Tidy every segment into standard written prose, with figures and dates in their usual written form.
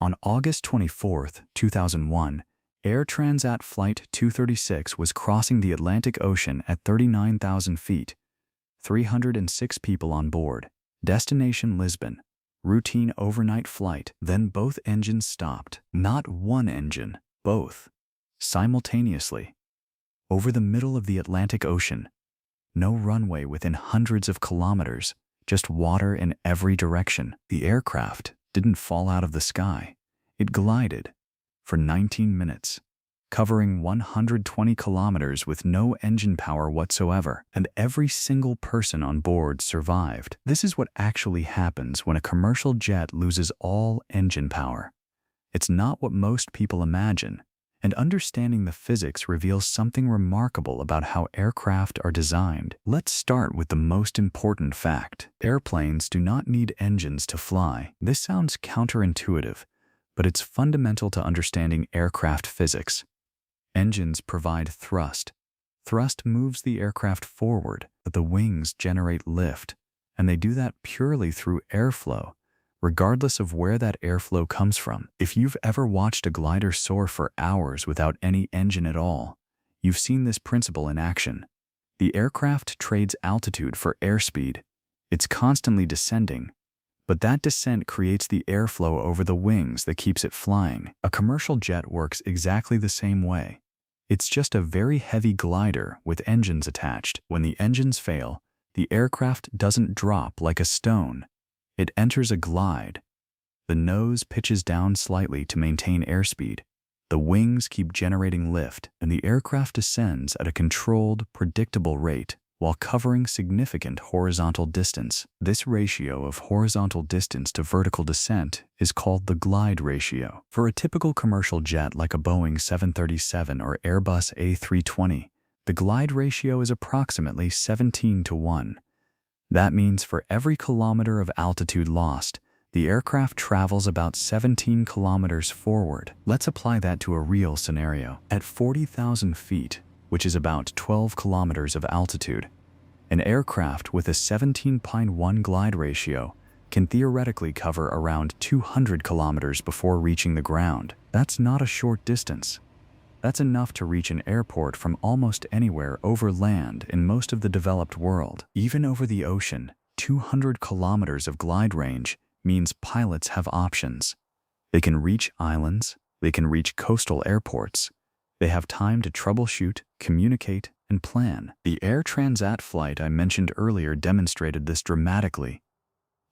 On August 24, 2001, Air Transat Flight 236 was crossing the Atlantic Ocean at 39,000 feet, 306 people on board. Destination Lisbon. Routine overnight flight. Then both engines stopped. Not one engine, both. Simultaneously. Over the middle of the Atlantic Ocean. No runway within hundreds of kilometers, just water in every direction. The aircraft didn't fall out of the sky. It glided for 19 minutes, covering 120 kilometers with no engine power whatsoever, and every single person on board survived. This is what actually happens when a commercial jet loses all engine power. It's not what most people imagine, and understanding the physics reveals something remarkable about how aircraft are designed. Let's start with the most important fact. Airplanes do not need engines to fly. This sounds counterintuitive, but it's fundamental to understanding aircraft physics. Engines provide thrust. Thrust moves the aircraft forward, but the wings generate lift, and they do that purely through airflow, regardless of where that airflow comes from. If you've ever watched a glider soar for hours without any engine at all, you've seen this principle in action. The aircraft trades altitude for airspeed. It's constantly descending, but that descent creates the airflow over the wings that keeps it flying. A commercial jet works exactly the same way. It's just a very heavy glider with engines attached. When the engines fail, the aircraft doesn't drop like a stone. It enters a glide. The nose pitches down slightly to maintain airspeed. The wings keep generating lift, and the aircraft descends at a controlled, predictable rate while covering significant horizontal distance. This ratio of horizontal distance to vertical descent is called the glide ratio. For a typical commercial jet like a Boeing 737 or Airbus A330, the glide ratio is approximately 17:1. That means for every kilometer of altitude lost, the aircraft travels about 17 kilometers forward. Let's apply that to a real scenario. At 40,000 feet, which is about 12 kilometers of altitude, an aircraft with a 17.1 glide ratio can theoretically cover around 200 kilometers before reaching the ground. That's not a short distance. That's enough to reach an airport from almost anywhere over land in most of the developed world. Even over the ocean, 200 kilometers of glide range means pilots have options. They can reach islands, they can reach coastal airports. They have time to troubleshoot, communicate, and plan. The Air Transat flight I mentioned earlier demonstrated this dramatically.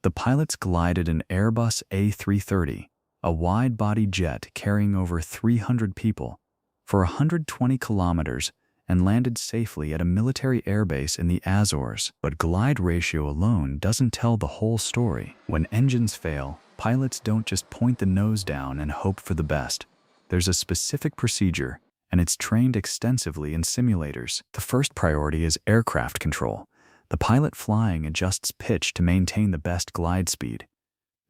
The pilots glided an Airbus A330, a wide-body jet carrying over 300 people, for 120 kilometers and landed safely at a military airbase in the Azores. But glide ratio alone doesn't tell the whole story. When engines fail, pilots don't just point the nose down and hope for the best. There's a specific procedure, and it's trained extensively in simulators. The first priority is aircraft control. The pilot flying adjusts pitch to maintain the best glide speed.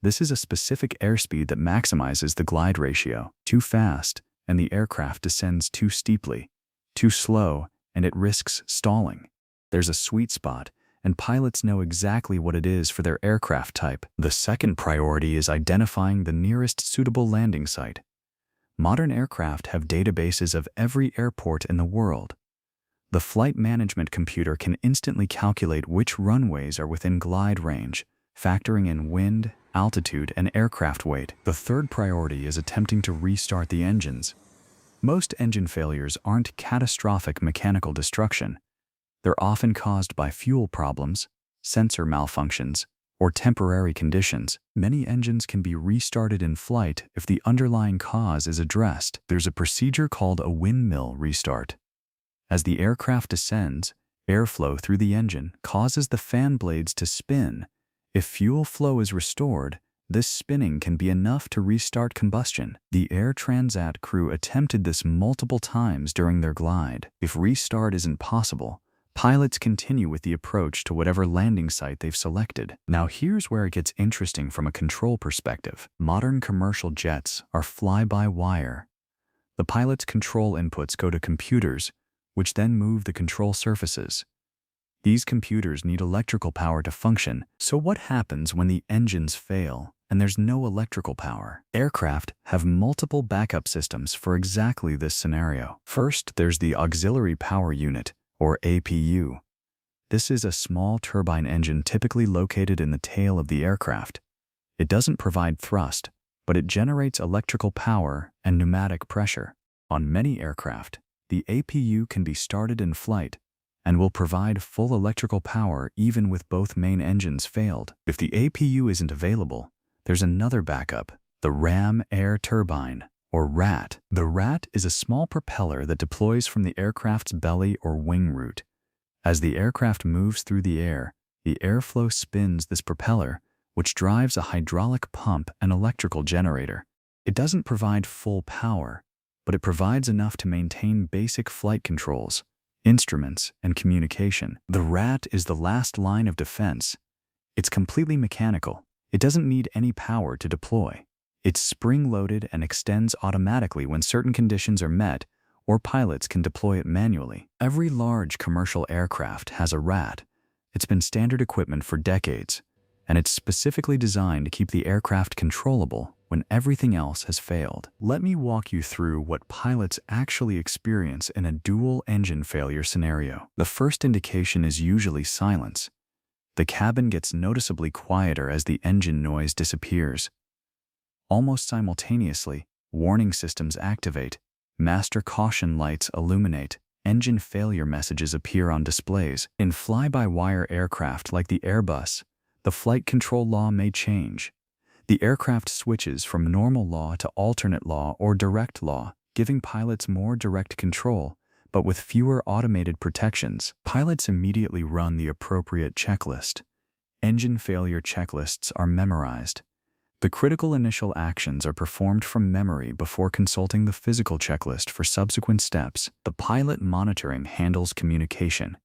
This is a specific airspeed that maximizes the glide ratio. Too fast, and the aircraft descends too steeply. Too slow, and it risks stalling. There's a sweet spot, and pilots know exactly what it is for their aircraft type. The second priority is identifying the nearest suitable landing site. Modern aircraft have databases of every airport in the world. The flight management computer can instantly calculate which runways are within glide range, factoring in wind, altitude, and aircraft weight. The third priority is attempting to restart the engines. Most engine failures aren't catastrophic mechanical destruction. They're often caused by fuel problems, sensor malfunctions, or temporary conditions. Many engines can be restarted in flight if the underlying cause is addressed. There's a procedure called a windmill restart. As the aircraft descends, airflow through the engine causes the fan blades to spin. If fuel flow is restored, this spinning can be enough to restart combustion. The Air Transat crew attempted this multiple times during their glide. If restart isn't possible, pilots continue with the approach to whatever landing site they've selected. Now here's where it gets interesting from a control perspective. Modern commercial jets are fly-by-wire. The pilot's control inputs go to computers, which then move the control surfaces. These computers need electrical power to function, so what happens when the engines fail? and there's no electrical power. Aircraft have multiple backup systems for exactly this scenario. First, there's the Auxiliary Power Unit, or APU. This is a small turbine engine typically located in the tail of the aircraft. It doesn't provide thrust, but it generates electrical power and pneumatic pressure. On many aircraft, the APU can be started in flight and will provide full electrical power even with both main engines failed. If the APU isn't available, there's another backup, the ram air turbine, or RAT. The RAT is a small propeller that deploys from the aircraft's belly or wing root. As the aircraft moves through the airflow spins this propeller, which drives a hydraulic pump and electrical generator. It doesn't provide full power, but it provides enough to maintain basic flight controls, instruments, and communication. The RAT is the last line of defense. It's completely mechanical. It doesn't need any power to deploy. It's spring-loaded and extends automatically when certain conditions are met, or pilots can deploy it manually. Every large commercial aircraft has a RAT. It's been standard equipment for decades, and it's specifically designed to keep the aircraft controllable when everything else has failed. Let me walk you through what pilots actually experience in a dual engine failure scenario. The first indication is usually silence. The cabin gets noticeably quieter as the engine noise disappears. Almost simultaneously, warning systems activate, master caution lights illuminate, engine failure messages appear on displays. In fly-by-wire aircraft like the Airbus, the flight control law may change. The aircraft switches from normal law to alternate law or direct law, giving pilots more direct control, but with fewer automated protections. Pilots immediately run the appropriate checklist. Engine failure checklists are memorized. The critical initial actions are performed from memory before consulting the physical checklist for subsequent steps. The pilot monitoring handles communication.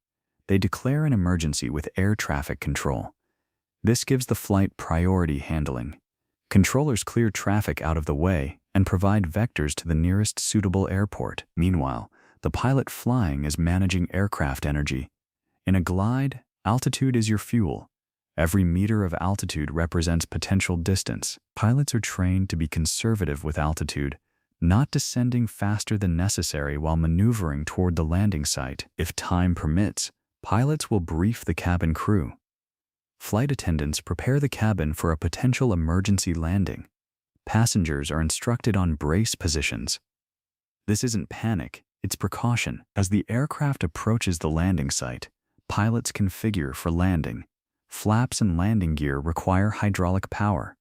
They declare an emergency with air traffic control. This gives the flight priority handling. Controllers clear traffic out of the way and provide vectors to the nearest suitable airport. Meanwhile, the pilot flying is managing aircraft energy. In a glide, altitude is your fuel. Every meter of altitude represents potential distance. Pilots are trained to be conservative with altitude, not descending faster than necessary while maneuvering toward the landing site. If time permits, pilots will brief the cabin crew. Flight attendants prepare the cabin for a potential emergency landing. Passengers are instructed on brace positions. This isn't panic, it's precaution. As the aircraft approaches the landing site, pilots configure for landing. Flaps and landing gear require hydraulic power.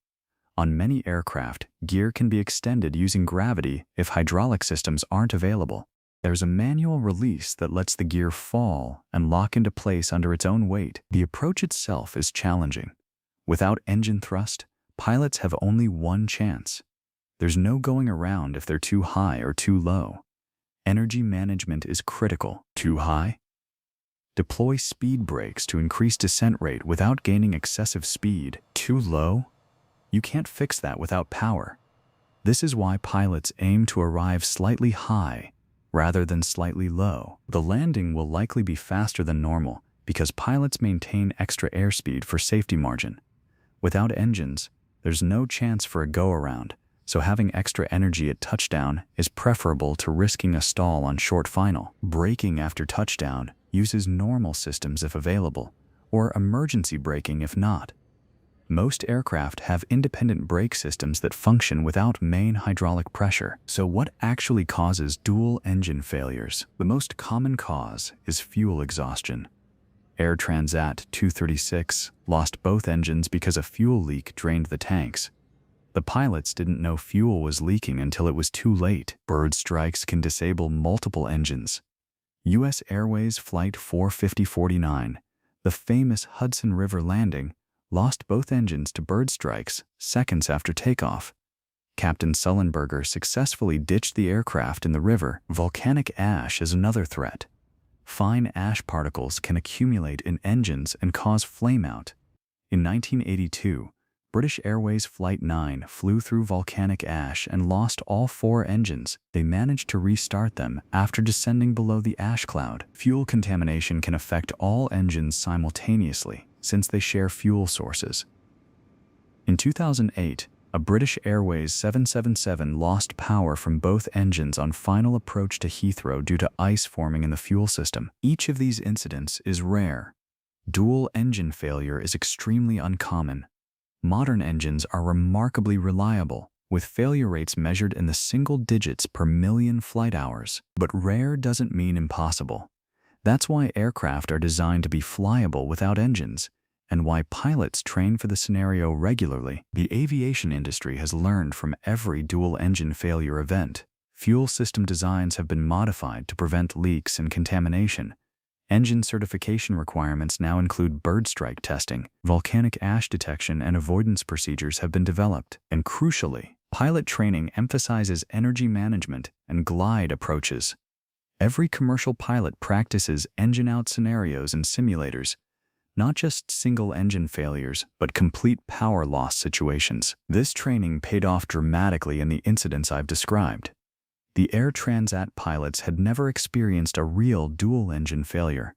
On many aircraft, gear can be extended using gravity if hydraulic systems aren't available. There's a manual release that lets the gear fall and lock into place under its own weight. The approach itself is challenging. Without engine thrust, pilots have only one chance. There's no going around if they're too high or too low. Energy management is critical. Too high? Deploy speed brakes to increase descent rate without gaining excessive speed. Too low? You can't fix that without power. This is why pilots aim to arrive slightly high rather than slightly low. The landing will likely be faster than normal because pilots maintain extra airspeed for safety margin. Without engines, there's no chance for a go-around, so having extra energy at touchdown is preferable to risking a stall on short final. Braking after touchdown uses normal systems if available, or emergency braking if not. Most aircraft have independent brake systems that function without main hydraulic pressure. So what actually causes dual engine failures? The most common cause is fuel exhaustion. Air Transat 236 lost both engines because a fuel leak drained the tanks. The pilots didn't know fuel was leaking until it was too late. Bird strikes can disable multiple engines. U.S. Airways Flight 45049, the famous Hudson River landing, lost both engines to bird strikes seconds after takeoff. Captain Sullenberger successfully ditched the aircraft in the river. Volcanic ash is another threat. Fine ash particles can accumulate in engines and cause flameout. In 1982, British Airways Flight 9 flew through volcanic ash and lost all 4 engines. They managed to restart them after descending below the ash cloud. Fuel contamination can affect all engines simultaneously, since they share fuel sources. In 2008, a British Airways 777 lost power from both engines on final approach to Heathrow due to ice forming in the fuel system. Each of these incidents is rare. Dual engine failure is extremely uncommon. Modern engines are remarkably reliable, with failure rates measured in the single digits per million flight hours. But rare doesn't mean impossible. That's why aircraft are designed to be flyable without engines, and why pilots train for the scenario regularly. The aviation industry has learned from every dual-engine failure event. Fuel system designs have been modified to prevent leaks and contamination. Engine certification requirements now include bird strike testing. Volcanic ash detection and avoidance procedures have been developed. And crucially, pilot training emphasizes energy management and glide approaches. Every commercial pilot practices engine-out scenarios in simulators, not just single engine failures, but complete power loss situations. This training paid off dramatically in the incidents I've described. The Air Transat pilots had never experienced a real dual-engine failure,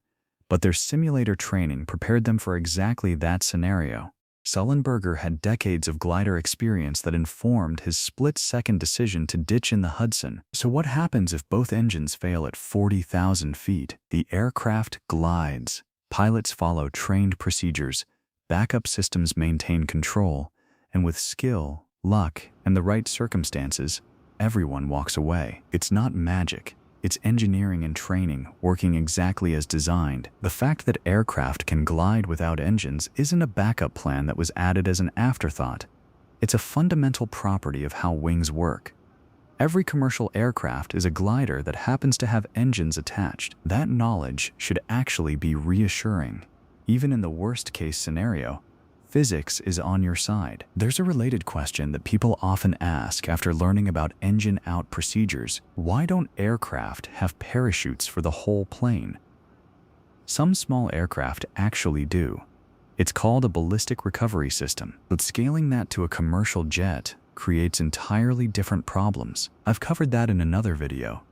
but their simulator training prepared them for exactly that scenario. Sullenberger had decades of glider experience that informed his split-second decision to ditch in the Hudson. So what happens if both engines fail at 40,000 feet? The aircraft glides. Pilots follow trained procedures, backup systems maintain control, and with skill, luck, and the right circumstances, everyone walks away. It's not magic. It's engineering and training working exactly as designed. The fact that aircraft can glide without engines isn't a backup plan that was added as an afterthought. It's a fundamental property of how wings work. Every commercial aircraft is a glider that happens to have engines attached. That knowledge should actually be reassuring. Even in the worst-case scenario, physics is on your side. There's a related question that people often ask after learning about engine-out procedures. Why don't aircraft have parachutes for the whole plane? Some small aircraft actually do. It's called a ballistic recovery system, but scaling that to a commercial jet creates entirely different problems. I've covered that in another video.